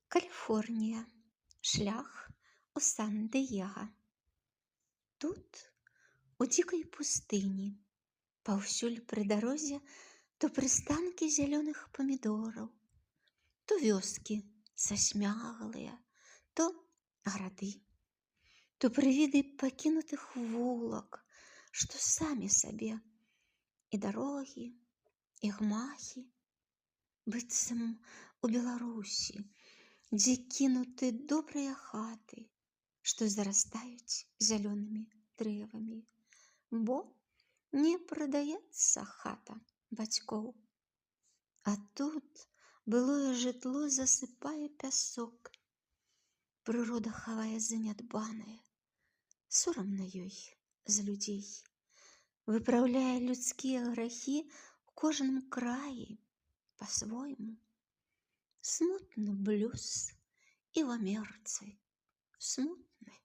Каліфорнія. Шлях у Сан-Дыега. Тут, у дзікай пустыні, паўсюль пры дарозе то прыстанкі зялёных памідораў, то вёскі засмяглыя, то гарады, то прывіды пакінутых вулак, што самі сабе, і дарогі, і гмахі, быццам у Беларусі, дзе кінуты добрыя хаты, што зарастаюць зялёнымі дрэвамі, бо не прадаецца хата бацькоў. А тут былое жытло засыпае пясок. Прырода хавае занядбанае, сорамна ёй з людзей, выпраўляе людскія грахі ў кожным краі па-свойму. Смутны блюз і ў Амерыцы, смутны.